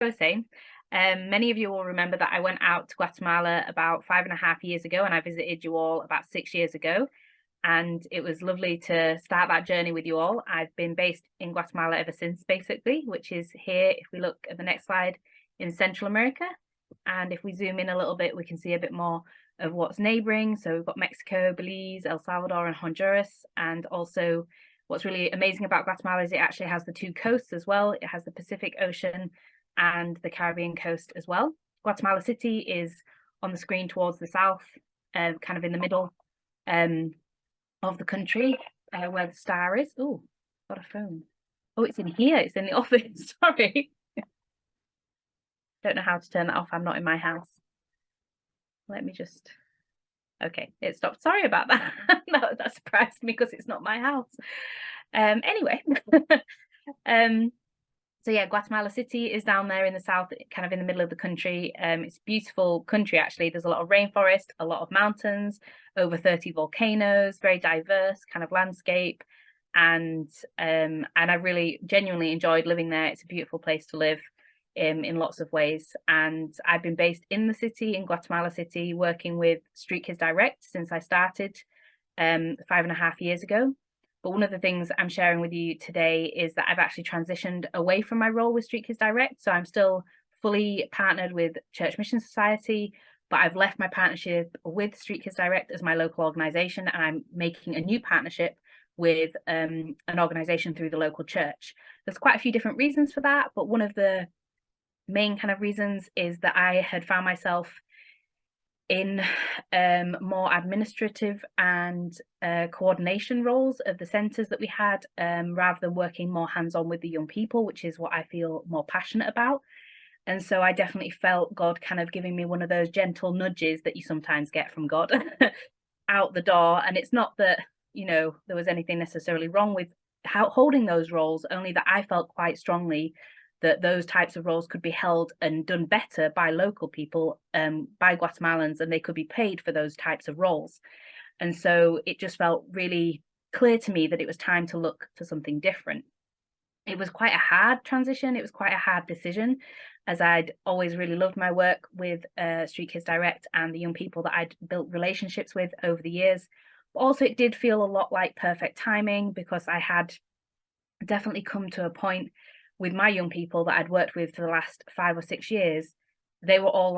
I was saying, many of you will remember that I went out to Guatemala about 5.5 years ago, and I visited you all about 6 years ago. And it was lovely to start that journey with you all. I've been based in Guatemala ever since, basically, which is here, if we look at the next slide, in Central America. And if we zoom in a little bit, we can see a bit more of what's neighboring. So we've got Mexico, Belize, El Salvador, and Honduras. And also, what's really amazing about Guatemala is it actually has the two coasts as well. It has the Pacific Ocean and the Caribbean coast as well. Guatemala City is on the screen towards the south, kind of in the middle of the country, where the star is. Oh, got a phone. Oh, it's in here. It's in the office. Sorry. Don't know how to turn that off. I'm not in my house. Let me just. Okay, it stopped. Sorry about that. That surprised me because it's not my house. Anyway. So yeah, Guatemala City is down there in the south, kind of in the middle of the country. It's a beautiful country, actually. There's a lot of rainforest, a lot of mountains, over 30 volcanoes, very diverse kind of landscape. And I really genuinely enjoyed living there. It's a beautiful place to live in lots of ways. And I've been based in the city, in Guatemala City, working with Street Kids Direct since I started 5.5 years ago. But one of the things I'm sharing with you today is that I've actually transitioned away from my role with Street Kids Direct. So I'm still fully partnered with Church Mission Society, but I've left my partnership with Street Kids Direct as my local organization, and I'm making a new partnership with an organization through the local church. There's quite a few different reasons for that, but one of the main kind of reasons is that I had found myself in more administrative and coordination roles of the centres that we had, rather than working more hands-on with the young people, which is what I feel more passionate about. And so I definitely felt God kind of giving me one of those gentle nudges that you sometimes get from God out the door. And it's not that, there was anything necessarily wrong with holding those roles, only that I felt quite strongly that those types of roles could be held and done better by local people, by Guatemalans, and they could be paid for those types of roles. And so it just felt really clear to me that it was time to look for something different. It was quite a hard transition. It was quite a hard decision, as I'd always really loved my work with Street Kids Direct and the young people that I'd built relationships with over the years. But also it did feel a lot like perfect timing, because I had definitely come to a point with my young people that I'd worked with for the last 5 or 6 years. They were all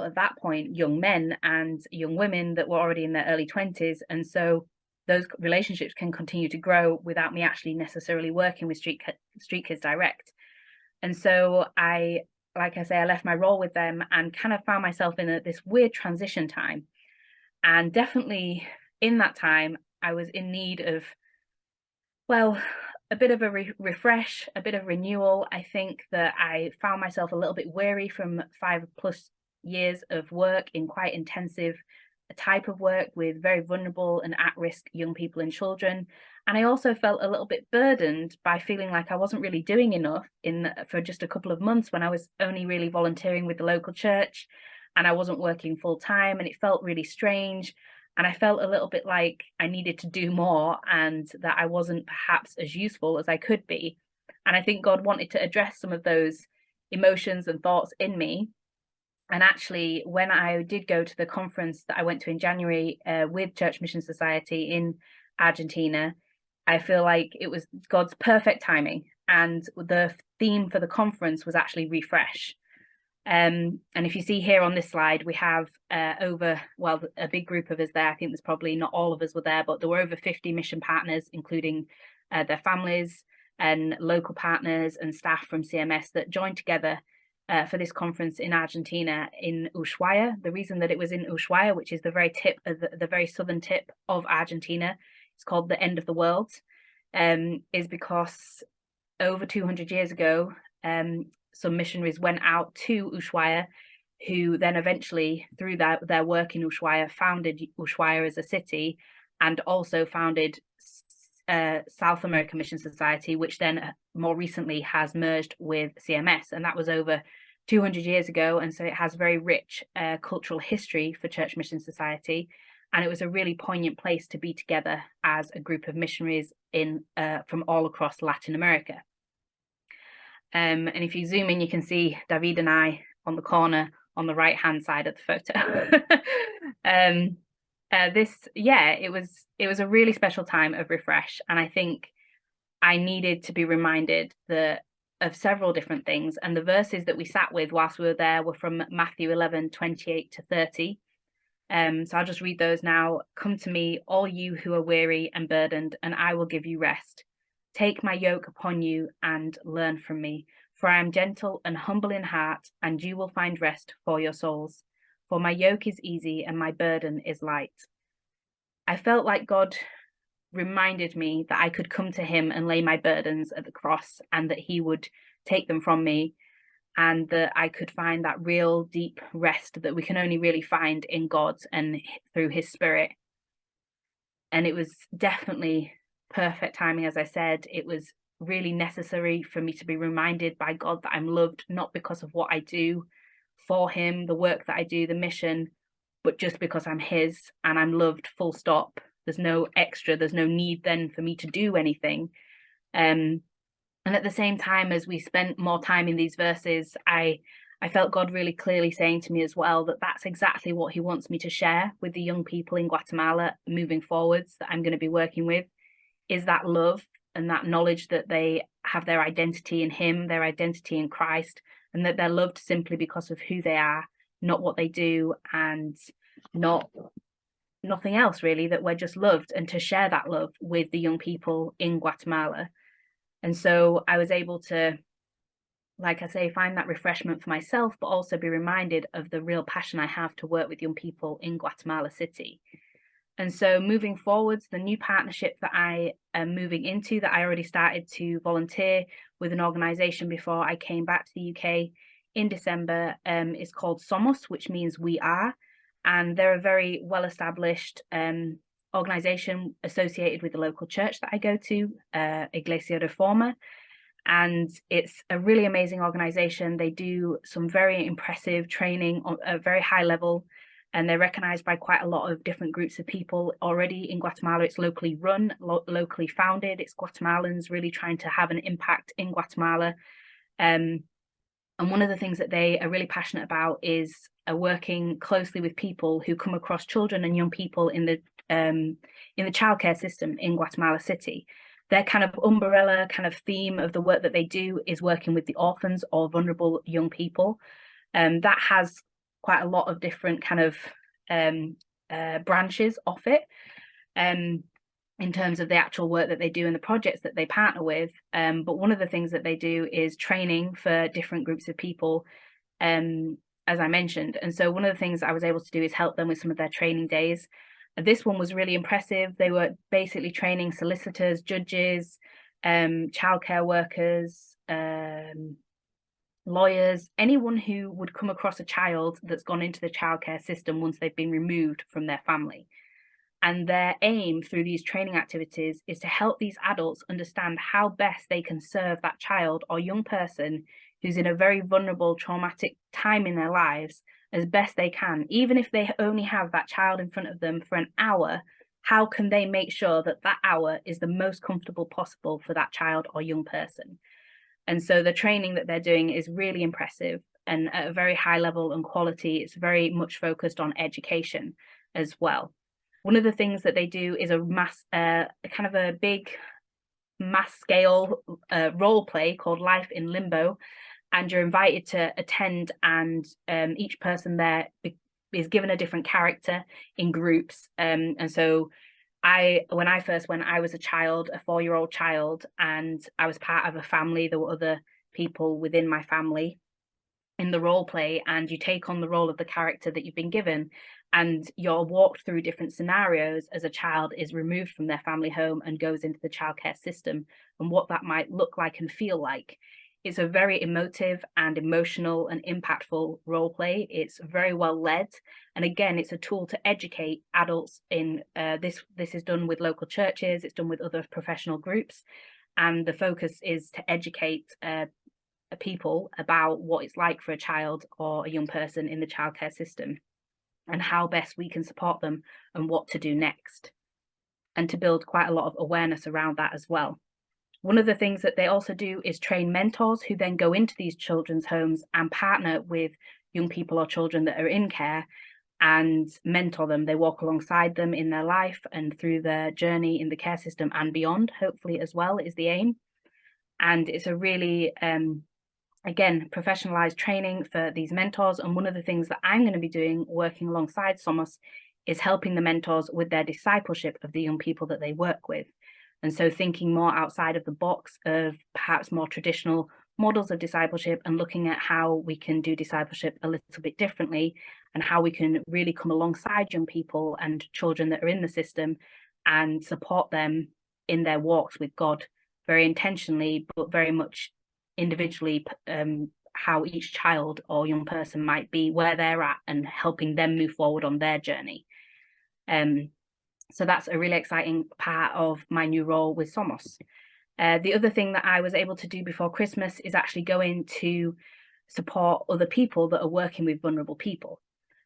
at that point, young men and young women that were already in their early 20s. And so those relationships can continue to grow without me actually necessarily working with Street Kids Direct. And so I left my role with them and kind of found myself in this weird transition time. And definitely in that time, I was in need of, well, a bit of a refresh, a bit of renewal. I think that I found myself a little bit weary from 5+ years of work in quite intensive type of work with very vulnerable and at-risk young people and children. And I also felt a little bit burdened by feeling like I wasn't really doing enough for just a couple of months, when I was only really volunteering with the local church and I wasn't working full time, and it felt really strange. And I felt a little bit like I needed to do more and that I wasn't perhaps as useful as I could be. And I think God wanted to address some of those emotions and thoughts in me. And actually, when I did go to the conference that I went to in January with Church Mission Society in Argentina, I feel like it was God's perfect timing. And the theme for the conference was actually refresh. And if you see here on this slide, we have a big group of us there. I think there's probably not all of us were there, but there were over 50 mission partners, including their families and local partners and staff from CMS, that joined together for this conference in Argentina, in Ushuaia. The reason that it was in Ushuaia, which is the very tip of the very southern tip of Argentina, it's called the end of the world, is because over 200 years ago, some missionaries went out to Ushuaia, who then eventually, through their work in Ushuaia, founded Ushuaia as a city, and also founded South American Mission Society, which then more recently has merged with CMS. And that was over 200 years ago. And so it has very rich cultural history for Church Mission Society. And it was a really poignant place to be together as a group of missionaries from all across Latin America. And if you zoom in, you can see David and I on the corner on the right hand side of the photo. It was a really special time of refresh, and I think I needed to be reminded of several different things. And the verses that we sat with whilst we were there were from Matthew 11:28-30. So I'll just read those now. Come to me, all you who are weary and burdened, and I will give you rest. Take my yoke upon you and learn from me, for I am gentle and humble in heart, and you will find rest for your souls. For my yoke is easy and my burden is light. I felt like God reminded me that I could come to him and lay my burdens at the cross, and that he would take them from me, and that I could find that real deep rest that we can only really find in God and through his spirit. And it was definitely perfect timing. As I said, it was really necessary for me to be reminded by God that I'm loved, not because of what I do for him, the work that I do, the mission, but just because I'm his and I'm loved, full stop. There's no extra, there's no need then for me to do anything. And at the same time, as we spent more time in these verses, I felt God really clearly saying to me as well that that's exactly what he wants me to share with the young people in Guatemala moving forwards that I'm going to be working with, is that love and that knowledge that they have their identity in him, their identity in Christ, and that they're loved simply because of who they are, not what they do, and nothing else really, that we're just loved, and to share that love with the young people in Guatemala. And so I was able to, like I say, find that refreshment for myself, but also be reminded of the real passion I have to work with young people in Guatemala City. And so moving forwards, the new partnership that I am moving into, that I already started to volunteer with an organisation before I came back to the UK in December, is called Somos, which means we are. And they're a very well-established organisation associated with the local church that I go to, Iglesia Reforma. And it's a really amazing organisation. They do some very impressive training on a very high level, and they're recognised by quite a lot of different groups of people already in Guatemala. It's locally run, locally founded. It's Guatemalans really trying to have an impact in Guatemala. And one of the things that they are really passionate about is working closely with people who come across children and young people in the childcare system in Guatemala City. Their kind of umbrella kind of theme of the work that they do is working with the orphans or vulnerable young people. That has quite a lot of different kind of branches of it. In terms of the actual work that they do and the projects that they partner with. But one of the things that they do is training for different groups of people, as I mentioned. And so one of the things I was able to do is help them with some of their training days. This one was really impressive. They were basically training solicitors, judges, childcare workers, lawyers, anyone who would come across a child that's gone into the childcare system once they've been removed from their family. And their aim through these training activities is to help these adults understand how best they can serve that child or young person who's in a very vulnerable, traumatic time in their lives as best they can. Even if they only have that child in front of them for an hour, how can they make sure that that hour is the most comfortable possible for that child or young person? And so the training that they're doing is really impressive and at a very high level and quality. It's very much focused on education as well. One of the things that they do is a kind of a big mass scale role play called Life in Limbo. And you're invited to attend, and each person there is given a different character in groups. And so when I first went, I was a child, a 4-year-old child, and I was part of a family. There were other people within my family in the role play, and you take on the role of the character that you've been given, and you're walked through different scenarios as a child is removed from their family home and goes into the childcare system, and what that might look like and feel like. It's a very emotive and emotional and impactful role play. It's very well led, and again, it's a tool to educate adults in this is done with local churches, it's done with other professional groups, and the focus is to educate people about what it's like for a child or a young person in the childcare system and how best we can support them and what to do next, and to build quite a lot of awareness around that as well. One of the things that they also do is train mentors who then go into these children's homes and partner with young people or children that are in care and mentor them. They walk alongside them in their life and through their journey in the care system and beyond, hopefully as well, is the aim. And it's a really, again, professionalized training for these mentors. And one of the things that I'm going to be doing, working alongside Somos, is helping the mentors with their discipleship of the young people that they work with. And so thinking more outside of the box of perhaps more traditional models of discipleship and looking at how we can do discipleship a little bit differently and how we can really come alongside young people and children that are in the system and support them in their walks with God very intentionally, but very much individually, how each child or young person might be, where they're at, and helping them move forward on their journey. So that's a really exciting part of my new role with Somos. The other thing that I was able to do before Christmas is actually go in to support other people that are working with vulnerable people.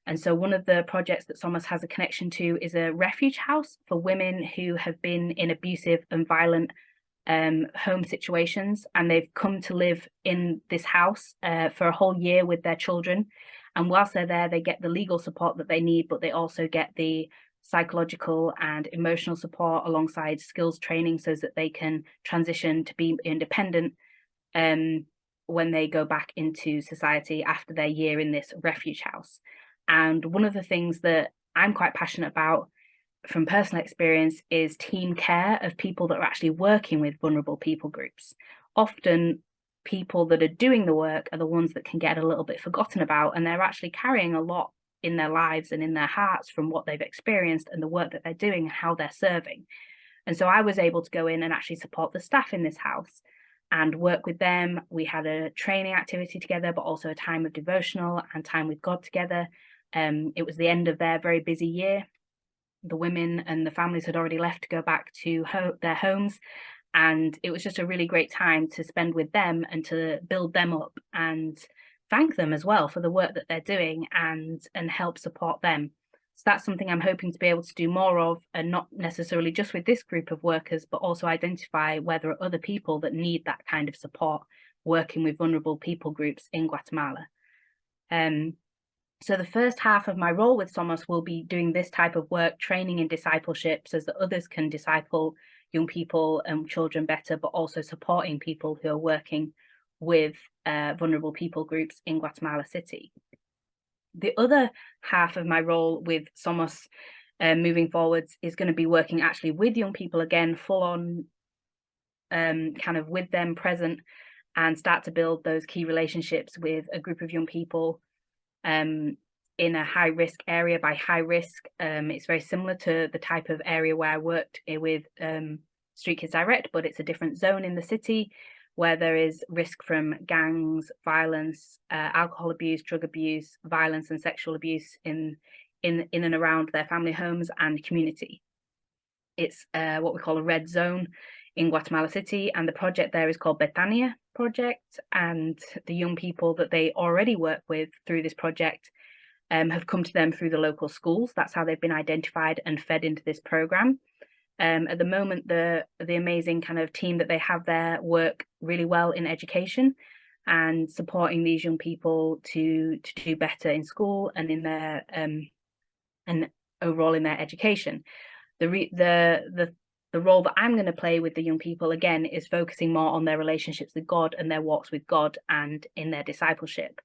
And so one of the projects that Somos has a connection to is a refuge house for women who have been in abusive and violent home situations, and they've come to live in this house for a whole year with their children. And whilst they're there, they get the legal support that they need, but they also get the psychological and emotional support alongside skills training so that they can transition to be independent when they go back into society after their year in this refuge house. And one of the things that I'm quite passionate about from personal experience is team care of people that are actually working with vulnerable people groups. Often people that are doing the work are the ones that can get a little bit forgotten about, and they're actually carrying a lot in their lives and in their hearts from what they've experienced and the work that they're doing and how they're serving. And so I was able to go in and actually support the staff in this house and work with them. We had a training activity together, but also a time of devotional and time with God together. It was the end of their very busy year. The women and the families had already left to go back to their homes, and it was just a really great time to spend with them and to build them up and thank them as well for the work that they're doing and help support them. So that's something I'm hoping to be able to do more of, and not necessarily just with this group of workers, but also identify where there are other people that need that kind of support working with vulnerable people groups in Guatemala. So the first half of my role with Somos will be doing this type of work, training in discipleship so that others can disciple young people and children better, but also supporting people who are working with vulnerable people groups in Guatemala City. The other half of my role with Somos moving forwards is going to be working actually with young people again, full on kind of with them present, and start to build those key relationships with a group of young people in a high risk area. By high risk, it's very similar to the type of area where I worked with Street Kids Direct, but it's a different zone in the city where there is risk from gangs, violence, alcohol abuse, drug abuse, violence and sexual abuse in and around their family homes and community. It's what we call a red zone in Guatemala City, and the project there is called Betania Project, and the young people that they already work with through this project have come to them through the local schools. That's how they've been identified and fed into this program. At the moment, the amazing kind of team that they have there work really well in education and supporting these young people to do better in school and in their and overall in their education. The role that I'm going to play with the young people again is focusing more on their relationships with God and their walks with God and in their discipleship.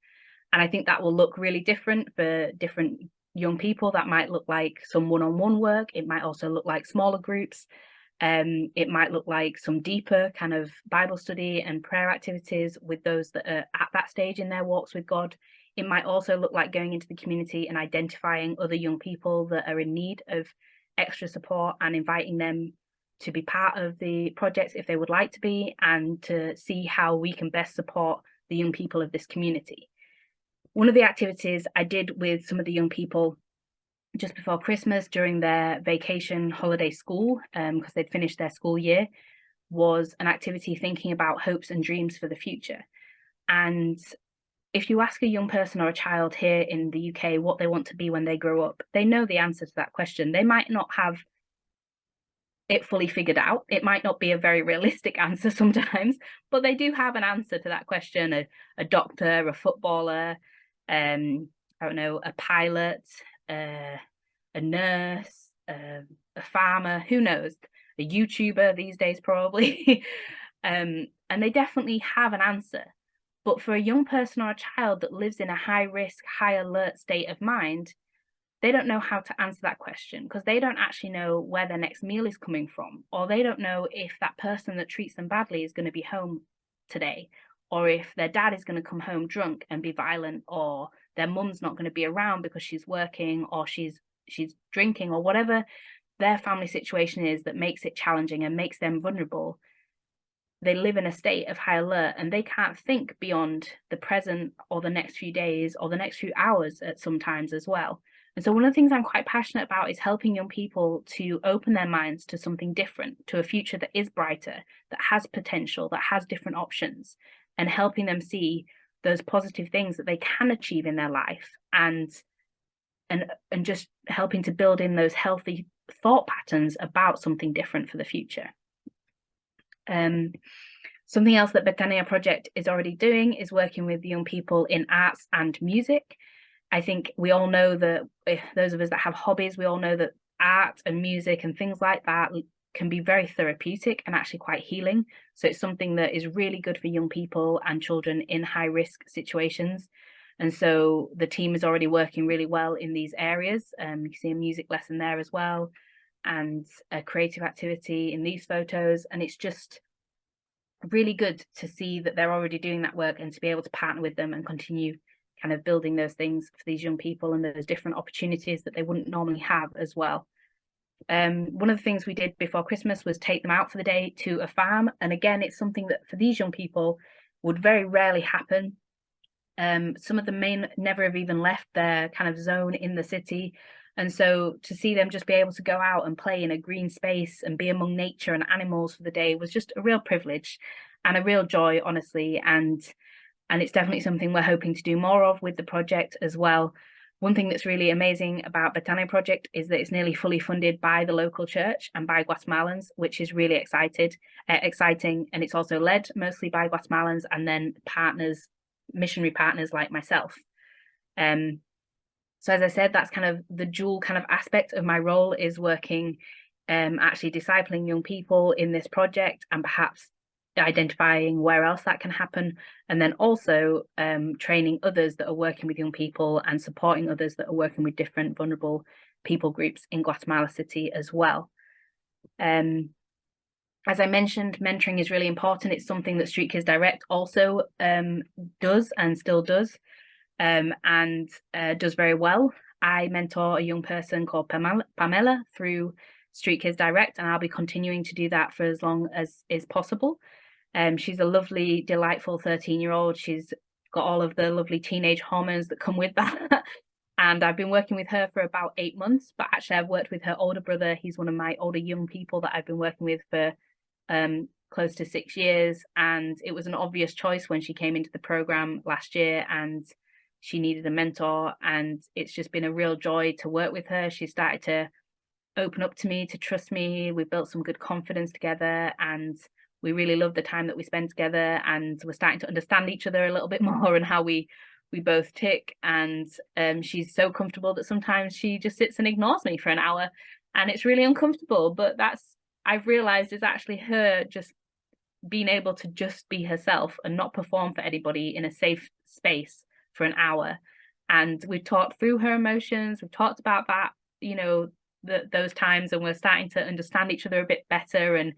And I think that will look really different for different young people. That might look like some one-on-one work. It might also look like smaller groups. It might look like some deeper kind of Bible study and prayer activities with those that are at that stage in their walks with God. It might also look like going into the community and identifying other young people that are in need of extra support and inviting them to be part of the projects if they would like to be, and to see how we can best support the young people of this community. One of the activities I did with some of the young people just before Christmas during their vacation holiday school, because they'd finished their school year, was an activity thinking about hopes and dreams for the future. And if you ask a young person or a child here in the UK what they want to be when they grow up, they know the answer to that question. They might not have it fully figured out. It might not be a very realistic answer sometimes, but they do have an answer to that question. A doctor, a footballer, I don't know, a pilot, a nurse, a farmer, who knows, a YouTuber these days probably. And they definitely have an answer. But for a young person or a child that lives in a high risk, high alert state of mind, they don't know how to answer that question because they don't actually know where their next meal is coming from, or they don't know if that person that treats them badly is going to be home today, or if their dad is going to come home drunk and be violent, or their mum's not going to be around because she's working or she's drinking, or whatever their family situation is that makes it challenging and makes them vulnerable. They live in a state of high alert and they can't think beyond the present or the next few days or the next few hours at sometimes as well. And so one of the things I'm quite passionate about is helping young people to open their minds to something different, to a future that is brighter, that has potential, that has different options, and helping them see those positive things that they can achieve in their life, and just helping to build in those healthy thought patterns about something different for the future. Something else that Betania Project is already doing is working with young people in arts and music. I think we all know that, those of us that have hobbies, we all know that art and music and things like that can be very therapeutic and actually quite healing. So it's something that is really good for young people and children in high risk situations. And so the team is already working really well in these areas. You can see a music lesson there as well, and a creative activity in these photos. And it's just really good to see that they're already doing that work and to be able to partner with them and continue kind of building those things for these young people and those different opportunities that they wouldn't normally have as well. One of the things we did before Christmas was take them out for the day to a farm. And again, it's something that for these young people would very rarely happen. Some of them may never have even left their kind of zone in the city. And so to see them just be able to go out and play in a green space and be among nature and animals for the day was just a real privilege and a real joy, honestly. And it's definitely something we're hoping to do more of with the project as well. One thing that's really amazing about Betania Project is that it's nearly fully funded by the local church and by Guatemalans, which is really exciting. And it's also led mostly by Guatemalans and then partners, missionary partners like myself. So as I said, that's kind of the dual kind of aspect of my role, is working, actually discipling young people in this project and perhaps identifying where else that can happen, and then also training others that are working with young people and supporting others that are working with different vulnerable people groups in Guatemala City as well. As I mentioned, mentoring is really important. It's something that Street Kids Direct also does and still does, and does very well. I mentor a young person called Pamela through Street Kids Direct, and I'll be continuing to do that for as long as is possible. She's a lovely, delightful 13-year-old. She's got all of the lovely teenage hormones that come with that. And I've been working with her for about 8 months, but actually I've worked with her older brother. He's one of my older young people that I've been working with for close to 6 years. And it was an obvious choice when she came into the program last year and she needed a mentor. And it's just been a real joy to work with her. She started to open up to me, to trust me. We built some good confidence together, and we really love the time that we spend together, and we're starting to understand each other a little bit more and how we both tick. And she's so comfortable that sometimes she just sits and ignores me for an hour, and it's really uncomfortable. But I've realized is actually her just being able to just be herself and not perform for anybody in a safe space for an hour. And we've talked through her emotions. We've talked about that, those times, and we're starting to understand each other a bit better. And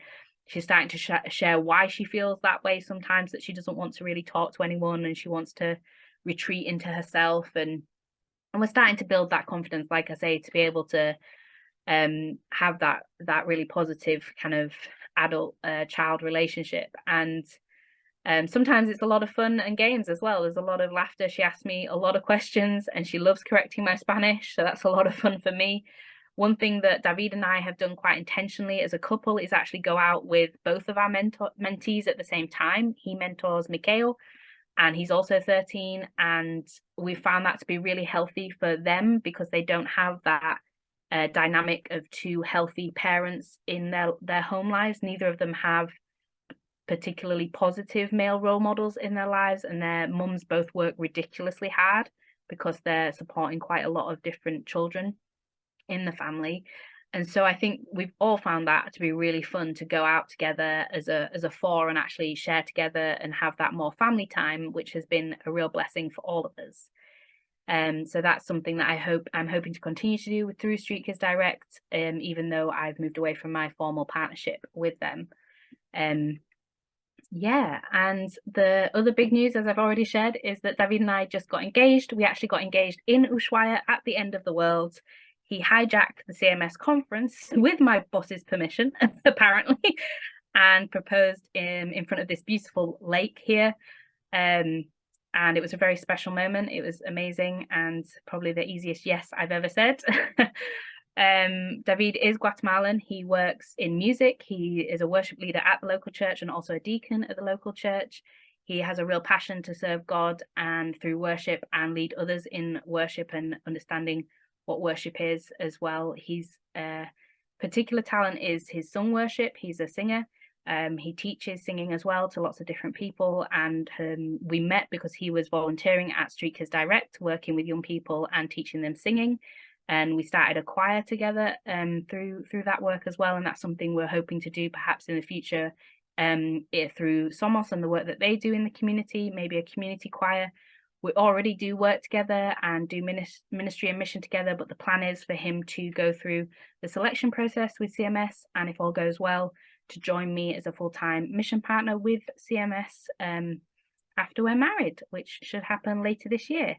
she's starting to share why she feels that way sometimes, that she doesn't want to really talk to anyone and she wants to retreat into herself. And we're starting to build that confidence, like I say, to be able to have that really positive kind of adult child relationship. And sometimes it's a lot of fun and games as well. There's a lot of laughter. She asks me a lot of questions and she loves correcting my Spanish, so that's a lot of fun for me. One thing that David and I have done quite intentionally as a couple is actually go out with both of our mentees at the same time. He mentors Mikhail, and he's also 13, and we found that to be really healthy for them because they don't have that dynamic of two healthy parents in their home lives. Neither of them have particularly positive male role models in their lives, and their mums both work ridiculously hard because they're supporting quite a lot of different children in the family. And so I think we've all found that to be really fun, to go out together as a four and actually share together and have that more family time, which has been a real blessing for all of us. So that's something that I'm hoping to continue to do through Street Kids Direct, even though I've moved away from my formal partnership with them. Yeah, and the other big news, as I've already shared, is that David and I just got engaged. We actually got engaged in Ushuaia at the end of the world. He hijacked the CMS conference with my boss's permission, apparently, and proposed in front of this beautiful lake here. And it was a very special moment. It was amazing and probably the easiest yes I've ever said. David is Guatemalan. He works in music. He is a worship leader at the local church and also a deacon at the local church. He has a real passion to serve God and through worship and lead others in worship and understanding what worship is as well. His particular talent is his sung worship. He's a singer. He teaches singing as well to lots of different people, and we met because he was volunteering at Street Kids Direct, working with young people and teaching them singing. And we started a choir together through that work as well, and that's something we're hoping to do perhaps in the future through Somos and the work that they do in the community, maybe a community choir. We already do work together and do ministry and mission together, but the plan is for him to go through the selection process with CMS, and if all goes well, to join me as a full-time mission partner with CMS after we're married, which should happen later this year.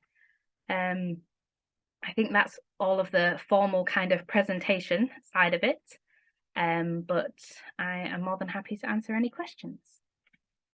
I think that's all of the formal kind of presentation side of it, but I am more than happy to answer any questions.